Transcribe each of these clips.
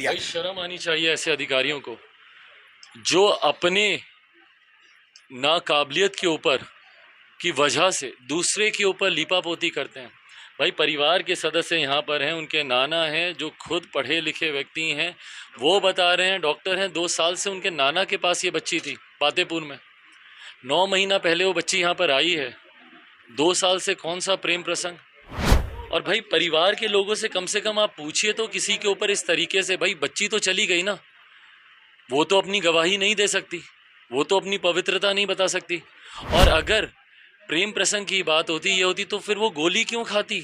दिया। भाई शर्म आनी चाहिए ऐसे अधिकारियों को जो अपने नाकाबिलियत के ऊपर की वजह से दूसरे के ऊपर लीपापोती करते हैं। भाई परिवार के सदस्य यहाँ पर हैं, उनके नाना हैं जो खुद पढ़े लिखे व्यक्ति हैं, वो बता रहे हैं, डॉक्टर हैं, 2 साल से उनके नाना के पास ये बच्ची थी पातेपुर में। 9 महीना पहले वो बच्ची यहाँ पर आई है। 2 साल से कौन सा प्रेम प्रसंग। और भाई परिवार के लोगों से कम आप पूछिए तो किसी के ऊपर इस तरीके से, भाई बच्ची तो चली गई ना, वो तो अपनी गवाही नहीं दे सकती, वो तो अपनी पवित्रता नहीं बता सकती। और अगर प्रेम प्रसंग की बात होती, ये होती, तो फिर वो गोली क्यों खाती,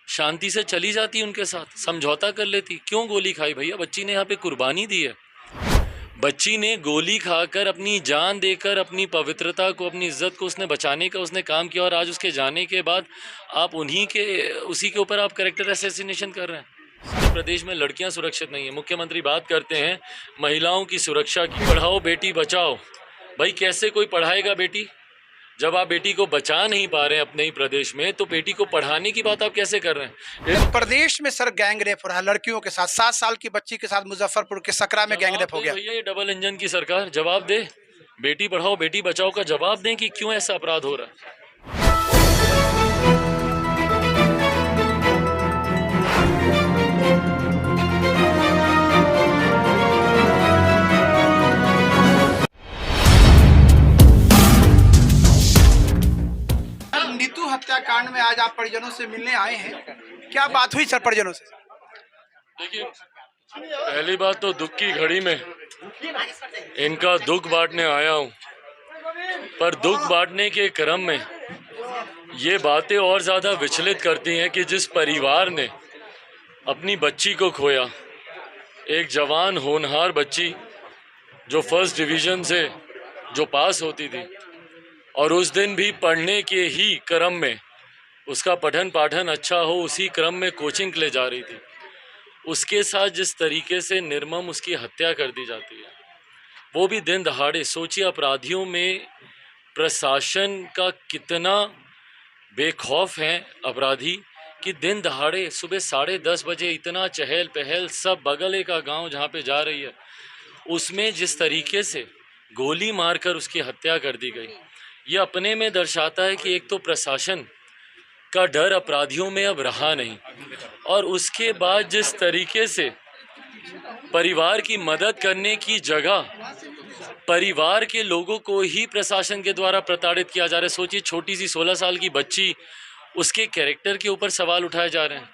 शांति से चली जाती उनके साथ, समझौता कर लेती। क्यों गोली खाई भैया? बच्ची ने यहाँ पे कुर्बानी दी है। बच्ची ने गोली खाकर, अपनी जान देकर, अपनी पवित्रता को, अपनी इज्जत को उसने बचाने का उसने काम किया। और आज उसके जाने के बाद आप उसी के ऊपर आप कैरेक्टर असैसिनेशन कर रहे हैं। पूरे प्रदेश में लड़कियां सुरक्षित नहीं है। मुख्यमंत्री बात करते हैं महिलाओं की सुरक्षा की, पढ़ाओ बेटी बचाओ। भाई कैसे कोई पढ़ाएगा बेटी? जब आप बेटी को बचा नहीं पा रहे हैं अपने ही प्रदेश में, तो बेटी को पढ़ाने की बात आप कैसे कर रहे हैं? प्रदेश में सर गैंग रेप हो रहा है लड़कियों के साथ। 7 साल की बच्ची के साथ मुजफ्फरपुर के सकरा में गैंग रेप हो गया। भैया ये डबल इंजन की सरकार जवाब दे। बेटी पढ़ाओ बेटी बचाओ का जवाब दें कि क्यों ऐसा अपराध हो रहा है। नीतू हत्याकांड में आज आप परिजनों से मिलने आए हैं, क्या बात हुई सर परिजनों से? देखिए, पहली बात तो दुख की घड़ी में इनका दुख बांटने आया हूँ, पर दुख बांटने के क्रम में ये बातें और ज़्यादा विचलित करती हैं कि जिस परिवार ने अपनी बच्ची को खोया, एक जवान होनहार बच्ची जो फर्स्ट डिवीज़न से जो पास होती थी, और उस दिन भी पढ़ने के ही क्रम में उसका पठन पाठन अच्छा हो, उसी क्रम में कोचिंग ले जा रही थी, उसके साथ जिस तरीके से निर्मम उसकी हत्या कर दी जाती है, वो भी दिन दहाड़े। सोचिए अपराधियों में प्रशासन का कितना बेखौफ है अपराधी कि दिन दहाड़े सुबह 10:30 बजे इतना चहल पहल, सब बगल का गांव जहाँ पे जा रही है, उसमें जिस तरीके से गोली मारकर उसकी हत्या कर दी गई, ये अपने में दर्शाता है कि एक तो प्रशासन का डर अपराधियों में अब रहा नहीं, और उसके बाद जिस तरीके से परिवार की मदद करने की जगह परिवार के लोगों को ही प्रशासन के द्वारा प्रताड़ित किया जा रहा है। सोचिए छोटी सी 16 साल की बच्ची, उसके कैरेक्टर के ऊपर सवाल उठाए जा रहे हैं।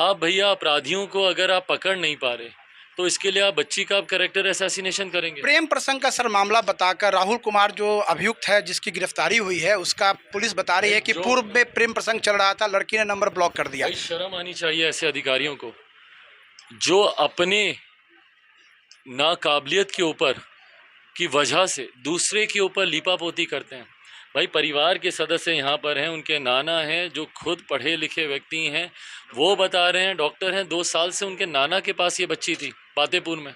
आप भैया अपराधियों को अगर आप पकड़ नहीं पा रहे तो इसके लिए आप बच्ची का आप कैरेक्टर असैसिनेशन करेंगे। प्रेम प्रसंग का सर मामला बताकर राहुल कुमार जो अभियुक्त है जिसकी गिरफ्तारी हुई है, उसका पुलिस बता रही है कि पूर्व में प्रेम प्रसंग चल रहा था, लड़की ने नंबर ब्लॉक कर दिया। भाई शर्म आनी चाहिए ऐसे अधिकारियों को जो अपने नाकाबिलियत के ऊपर की वजह से दूसरे के ऊपर लीपापोती करते हैं। भाई परिवार के सदस्य यहाँ पर हैं, उनके नाना हैं जो खुद पढ़े लिखे व्यक्ति हैं, वो बता रहे हैं, डॉक्टर हैं, 2 साल से उनके नाना के पास ये बच्ची थी पातेपुर में।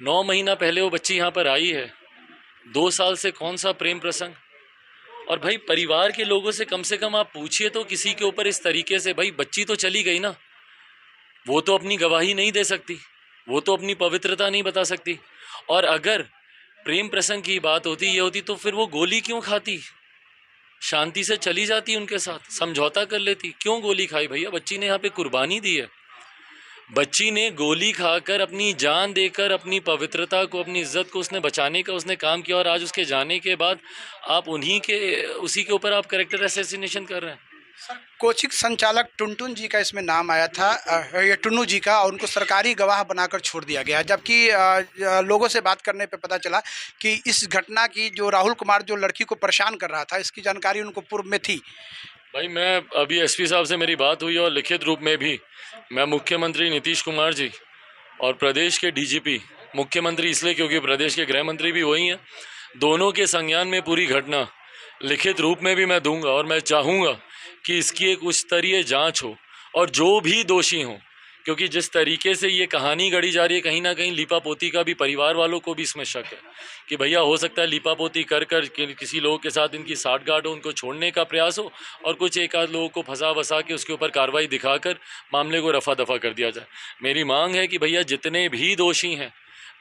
9 महीना पहले वो बच्ची यहाँ पर आई है। 2 साल से कौन सा प्रेम प्रसंग। और भाई परिवार के लोगों से कम आप पूछिए तो किसी के ऊपर इस तरीके से, भाई बच्ची तो चली गई ना, वो तो अपनी गवाही नहीं दे सकती, वो तो अपनी पवित्रता नहीं बता सकती। और अगर प्रेम प्रसंग की बात होती, ये होती, तो फिर वो गोली क्यों खाती, शांति से चली जाती उनके साथ, समझौता कर लेती। क्यों गोली खाई भैया? बच्ची ने यहाँ पे कुर्बानी दी है। बच्ची ने गोली खाकर, अपनी जान देकर, अपनी पवित्रता को, अपनी इज्जत को उसने बचाने का उसने काम किया। और आज उसके जाने के बाद आप उसी के ऊपर आप कैरेक्टर असैसिनेशन कर रहे हैं। कोचिंग संचालक टुनटुन जी का इसमें नाम आया था, ये टुन्नू जी का, और उनको सरकारी गवाह बनाकर छोड़ दिया गया। जबकि लोगों से बात करने पे पता चला कि इस घटना की जो राहुल कुमार जो लड़की को परेशान कर रहा था, इसकी जानकारी उनको पूर्व में थी। भाई मैं अभी एसपी साहब से मेरी बात हुई और लिखित रूप में भी मैं मुख्यमंत्री नीतीश कुमार जी और प्रदेश के डीजीपी, मुख्यमंत्री इसलिए क्योंकि प्रदेश के गृह मंत्री भी वही हैं, दोनों के संज्ञान में पूरी घटना लिखित रूप में भी मैं दूंगा। और मैं चाहूँगा कि इसकी एक उच्च स्तरीय जांच हो और जो भी दोषी हों क्योंकि जिस तरीके से ये कहानी गढ़ी जा रही है, कहीं ना कहीं लीपापोती का भी परिवार वालों को भी इसमें शक है कि भैया हो सकता है लीपापोती कर किसी लोगों के साथ इनकी साठगांठ हो, उनको छोड़ने का प्रयास हो और कुछ एक आध लोगों को फंसा वसा के उसके ऊपर कार्रवाई दिखाकर मामले को रफा दफा कर दिया जाए। मेरी मांग है कि भैया जितने भी दोषी हैं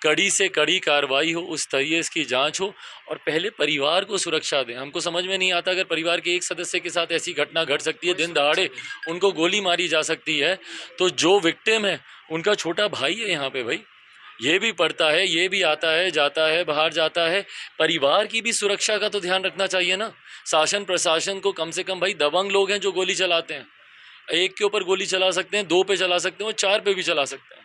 कड़ी से कड़ी कार्रवाई हो, उस तरीके की जांच हो और पहले परिवार को सुरक्षा दें। हमको समझ में नहीं आता अगर परिवार के एक सदस्य के साथ ऐसी घटना घट सकती है, दिन दहाड़े उनको गोली मारी जा सकती है, तो जो विक्टिम है उनका छोटा भाई है यहाँ पे भाई, ये भी पढ़ता है, ये भी आता है जाता है, बाहर जाता है, परिवार की भी सुरक्षा का तो ध्यान रखना चाहिए ना। शासन प्रशासन को कम से कम भाई, दबंग लोग हैं जो गोली चलाते हैं, एक के ऊपर गोली चला सकते हैं, 2 पे चला सकते हैं और 4 पे भी चला सकते हैं।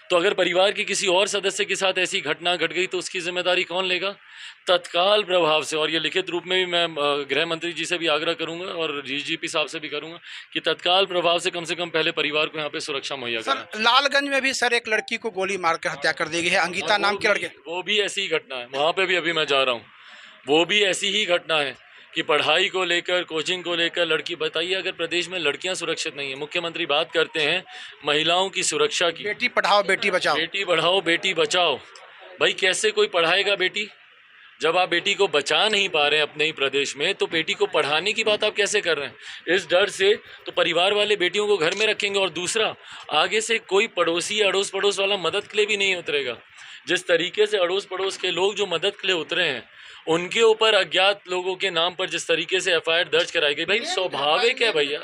तो अगर परिवार के किसी और सदस्य के साथ ऐसी घटना घट गई तो उसकी जिम्मेदारी कौन लेगा? तत्काल प्रभाव से, और ये लिखित रूप में भी मैं गृह मंत्री जी से भी आग्रह करूंगा और डीजीपी साहब से भी करूंगा कि तत्काल प्रभाव से कम पहले परिवार को यहाँ पे सुरक्षा मुहैया कराएं। सर लालगंज में भी सर एक लड़की को गोली मारकर हत्या कर दी गई है, अंकिता नाम के लड़के। वो भी ऐसी ही घटना है, वहाँ पे भी अभी मैं जा रहा हूँ, वो भी ऐसी ही घटना है कि पढ़ाई को लेकर, कोचिंग को लेकर लड़की, बताइए अगर प्रदेश में लड़कियां सुरक्षित नहीं है, मुख्यमंत्री बात करते हैं महिलाओं की सुरक्षा की, बेटी पढ़ाओ बेटी बचाओ, बेटी पढ़ाओ बेटी बचाओ। भाई कैसे कोई पढ़ाएगा बेटी? जब आप बेटी को बचा नहीं पा रहे हैं अपने ही प्रदेश में, तो बेटी को पढ़ाने की बात आप कैसे कर रहे हैं? इस डर से तो परिवार वाले बेटियों को घर में रखेंगे और दूसरा आगे से कोई पड़ोसी अड़ोस पड़ोस वाला मदद के लिए भी नहीं उतरेगा। जिस तरीके से अड़ोस पड़ोस के लोग जो मदद के लिए उतरे हैं, उनके ऊपर अज्ञात लोगों के नाम पर जिस तरीके से एफआईआर दर्ज कराई गई, भाई स्वाभाविक है भैया,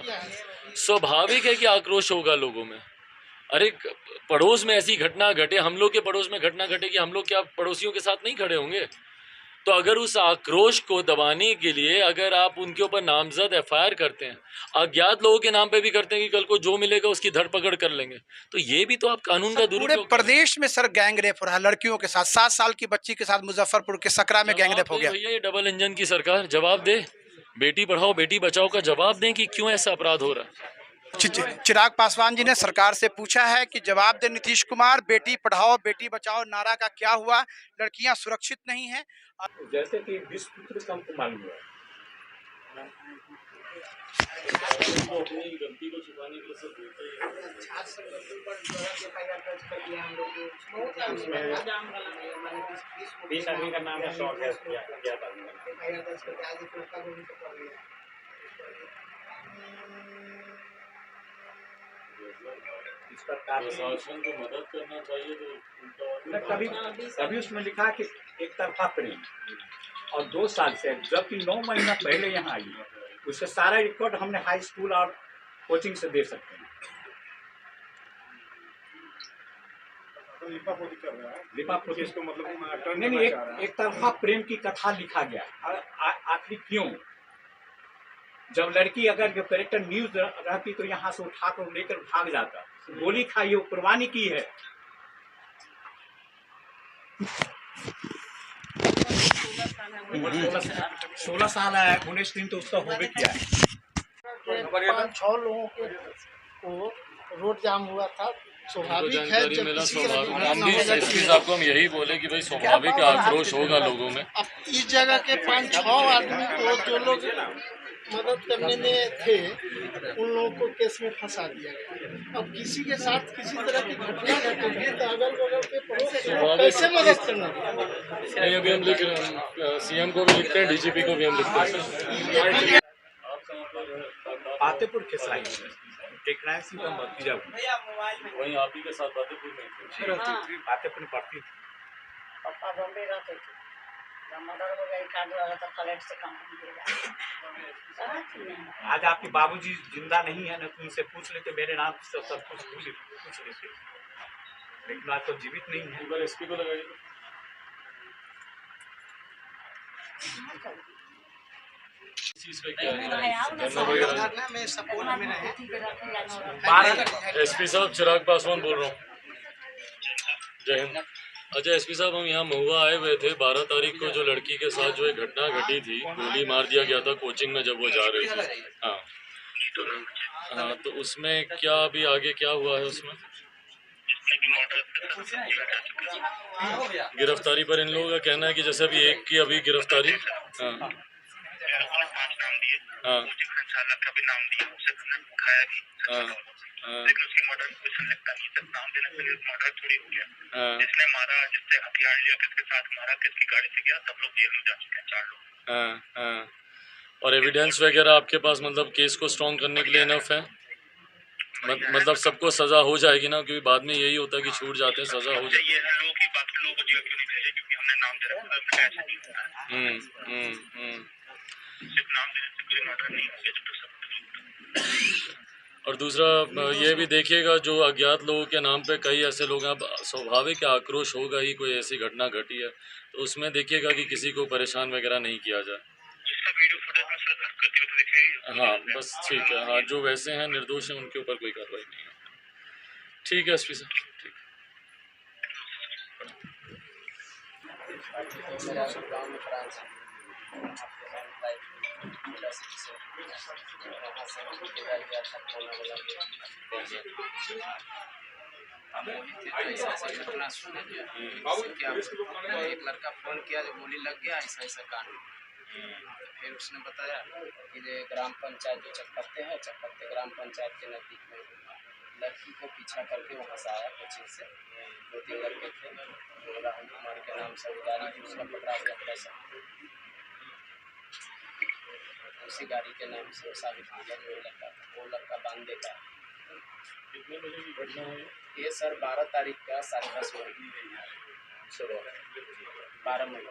स्वाभाविक है कि आक्रोश होगा लोगों में। अरे पड़ोस में ऐसी घटना घटे, हम लोग के पड़ोस में घटना घटेगी, हम लोग क्या पड़ोसियों के साथ नहीं खड़े होंगे? तो अगर उस आक्रोश को दबाने के लिए अगर आप उनके ऊपर नामजद एफआईआर करते हैं, अज्ञात लोगों के नाम पे भी करते हैं कि कल को जो मिलेगा उसकी धरपकड़ कर लेंगे, तो ये भी तो आप कानून का पूरे दुरुपयोग। प्रदेश में सर गैंग रेप हो रहा है लड़कियों के साथ। 7 साल की बच्ची के साथ मुजफ्फरपुर के सकरा में गैंग रेप हो गया। भैया ये डबल इंजन की सरकार जवाब दे, बेटी पढ़ाओ बेटी बचाओ का जवाब दें कि क्यों ऐसा अपराध हो रहा है। चिराग पासवान जी ने सरकार से पूछा है कि जवाब दे नीतीश कुमार, बेटी पढ़ाओ बेटी बचाओ नारा का क्या हुआ, लड़कियां सुरक्षित नहीं हैं। जैसे कि विश्वपुत्र का हमको मालूम हुआ, वो अपनी गलती को छुपाने के लिए सब बोलते हैं। बीस आदमी का नाम है, 100 ज्ञात आदमी का नाम। इस पर प्रशासन को मदद करना चाहिए तो कभी कभी उसमें लिखा कि एक तरफा प्रेम, और 2 साल से, जबकि 9 महीना पहले यहाँ आई है, उसका सारा रिकॉर्ड हमने हाई स्कूल और कोचिंग से दे सकते हैं। लिपापोती इसको मतलब नहीं, एक तरफा प्रेम की कथा लिखा गया। आखिर क्यों? जब लड़की अगर जो करेक्टर न्यूज रहती तो यहाँ से उठाकर लेकर भाग जाता, गोली खाई, वो कुर्बानी की है। 16 साल है, 19 दिन तो उसका हो भी किया है। 5-6 लोगों को रोड जाम हुआ था। स्वाभाविक है जब किसी हम भी एसपी साहब को हम यही बोले कि भाई स्वाभाविक आक्रोश होगा लोगों में। अब इस जगह के 5-6 आदमी को जो लोग मदद करने में थे उन लोगों को केस में फंसा दिया गया। अब किसी के साथ किसी तरह की घटना घटेगी तो अगल बगल के पड़ोस लोग कैसे मदद करना? नहीं, अभी हम लिख रहे हैं, सीएम को भी लिखते हैं, डीजीपी को भी हम लिखते हैं। फतेहपुर के साइड टेकना है, सीधा मर्तिजा वहीं आप ही के साथ फतेहपुर में फतेहपुर में पढ़ती थी। पापा बॉम्बे रहते थे, जब मर्डर हो गया कार्ड लगा था, फ्लैट से काम आज आपके बाबूजी जिंदा नहीं है ना, तो उनसे पूछ लेते, मेरे नाम से सब कुछ पूछ लेते, लेकिन आज तो जीवित नहीं है। एक बार एसपी को लगाइए। एसपी साहब चिराग पासवान बोल रहा हूँ, जय हिंद। अच्छा एसपी साहब, हम यहाँ महुआ आए हुए थे 12 तारीख को, जो लड़की के साथ जो एक घटना घटी थी, गोली मार दिया गया था कोचिंग में जब वो जा रही थी। हाँ, तो उसमें क्या अभी आगे क्या हुआ है? उसमें गिरफ्तारी पर इन लोगों का कहना है कि जैसे अभी एक की अभी गिरफ्तारी। हाँ दिए, हाँ मुझे संचालक का भी नाम दिया, उसे हमने उठाया भी, हाँ हाँ लेकिन उसकी मर्डर में कोई संलिप्तता नहीं। सिर्फ नाम देने से मर्डर थोड़ी हो गया। हाँ जिसने मारा, जिससे हथियार लिया, किसके साथ मारा, किसकी गाड़ी से गया, सब लोग जेल में जा चुके हैं, 4 लोग। हाँ हाँ। और एविडेंस वगैरह आपके पास मतलब केस को स्ट्रॉन्ग करने के लिए इनफ है? मतलब सबको सजा हो जाएगी ना, क्योंकि बाद में यही होता है कि छूट जाते हैं, सजा हो जाती ये है लोग ही, बाकी लोगों को जेल क्यों नहीं भेजे, क्योंकि हमने नाम दे रखा है, ऐसा नहीं होता है। है। सिर्फ नाम देने से कोई मर्डर नहीं हो गया, जब तक सब। और दूसरा ये भी देखिएगा, जो अज्ञात लोगों के नाम पे कई ऐसे लोग हैं, अब स्वाभाविक आक्रोश होगा ही, कोई ऐसी घटना घटी है तो उसमें देखिएगा कि किसी को परेशान वगैरह नहीं किया जाए। जिसका वीडियो फुटेज में सर करते हुए तो दिखेगी। हाँ बस ठीक है, हाँ जो वैसे हैं निर्दोष हैं उनके ऊपर कोई कार्रवाई नहीं है। ठीक है एसपी साहब, ठीक। मेरा गाँव में ब्रांच है, वहाँ से गया था कोना वाला ऐसा घटना सुना गया। क्या एक लड़का फोन किया, जो गोली लग गया, ऐसा ऐसा कांड। फिर उसने बताया कि ये ग्राम पंचायत जो चकपत्ते है, चकपत्ते ग्राम पंचायत के नज़दीक में लड़की को पीछा करके वहाँ से आया कोचिंग से। 2-3 लड़के थे, राहुल कुमार के नाम से गाड़ी दूसरा पकड़ा गया पैसा, उसी गाड़ी के नाम से साबित किया वो लड़का बांधे का। कितने बजे की घटना है ये सर 12 तारीख का 10:30 बजे सुबह 12 मिनट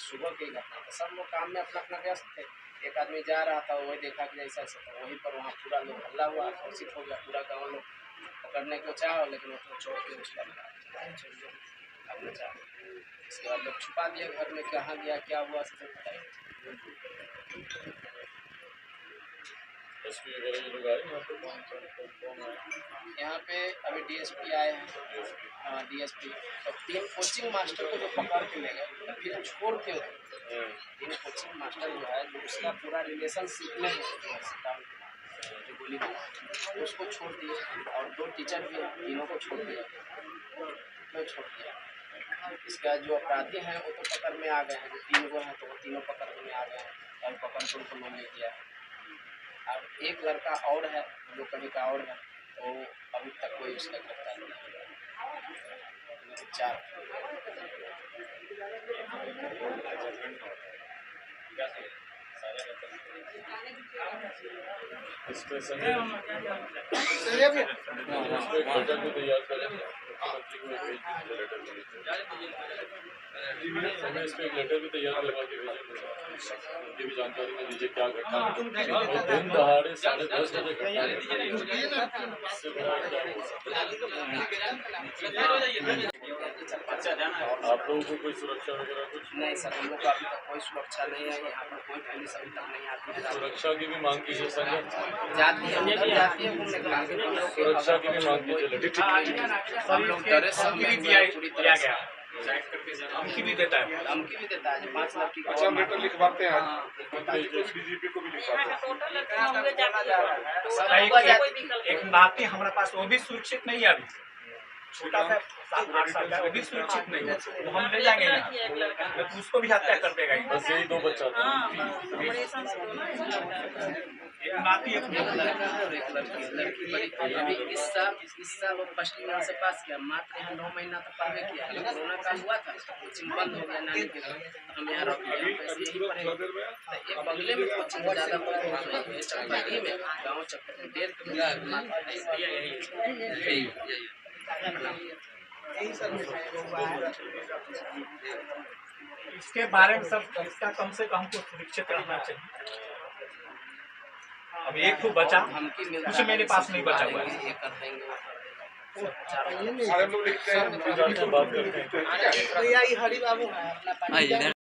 सुबह की घटना था। सब लोग काम में अपना अपना व्यस्त थे। एक आदमी जा रहा था, वही देखा कि ऐसा ऐसा था, वहीं पर वहाँ पूरा लोग हल्ला हुआ, घोषित हो गया। पूरा गाँव लोग पकड़ने को चाहा, लेकिन उसको छोड़ के उसका अपने चाह। इसके बाद लोग छुपा दिए घर में, कहाँ गया क्या हुआ सब पता नहीं। एसपी वगैरह ये लोग आए यहाँ पे? कौन आए? यहाँ पे अभी डीएसपी आए हैं। हाँ डीएसपी, तो 3 कोचिंग मास्टर को जो पकड़ के ले गए, तो फिर छोड़ के 3 कोचिंग मास्टर जो है, जो उसका पूरा रिलेशनशिप में है जो गोली मारा, उसको छोड़ दिए। और 2 टीचर भी हैं, तीनों को छोड़ दिया, तो छोड़ दिया। इसका जो अपराधी हैं वो तो पकड़ में आ गए हैं, जो 3 गो हैं तो वो तीनों पकड़ में आ गए हैं और पकड़ को उनको लोग ले गया है। और एक लड़का और है जो कहीं का और है, तो अभी तक कोई उसका गिरफ्तार नहीं हुआ। 4 इसमें संजय घटक भी तैयार करें, हमें इस पर एक लेटर भी तैयार करवा के भेजें, उनकी भी जानकारी में दीजिए क्या घटना है। दिन दहाड़े 10:30 बजे घटना है, इससे बड़ा क्या हो सकता है? आप लोगों को कोई सुरक्षा वगैरह कुछ? नहीं सर, हम लोग को अभी तक कोई सुरक्षा नहीं है। यहाँ पर कोई पुलिस अभी तक नहीं आती है। सुरक्षा की भी मांग कीजिए संजय, जाती है घूमने के लिए। सुरक्षा की भी मांग कीजिए। हम लोग डरे, सब में पूरी तरह से धमकी भी देता है। धमकी भी देता है। 5 लड़की को लेटर लिखवाते हैं, डीजीपी को भी लिखवाते हैं। एक नाती हमारे पास, वो भी सुरक्षित नहीं है अभी। छोटा सा 7-8 साल का, वो भी सुरक्षित नहीं है। वो हम ले जाएंगे ना, तो उसको भी हत्या कर देगा। बस यही 2 बच्चा था। एक नाती एक लड़की बड़ी। अभी इस साल वो फर्स्ट ईयर से पास किया। मात्र यहाँ 9 महीना तो पढ़वे किया। कोरोना काल हुआ था, कोचिंग बंद हो गया नानी के घर, हम यहाँ रख लिया। यही पढ़े एक बगले में कोचिंग ज़्यादा पढ़े चकपत्ती में, गाँव चकपत्ती 1.5 किलोमीटर। इसके बारे में सब, इसका कम से कम हमको सुरक्षित रहना चाहिए। अब एक तो बचा, कुछ मेरे पास नहीं बचा हुआ है। हम लोग लिखते हैं, बात करते हैं। हरी बाबू है।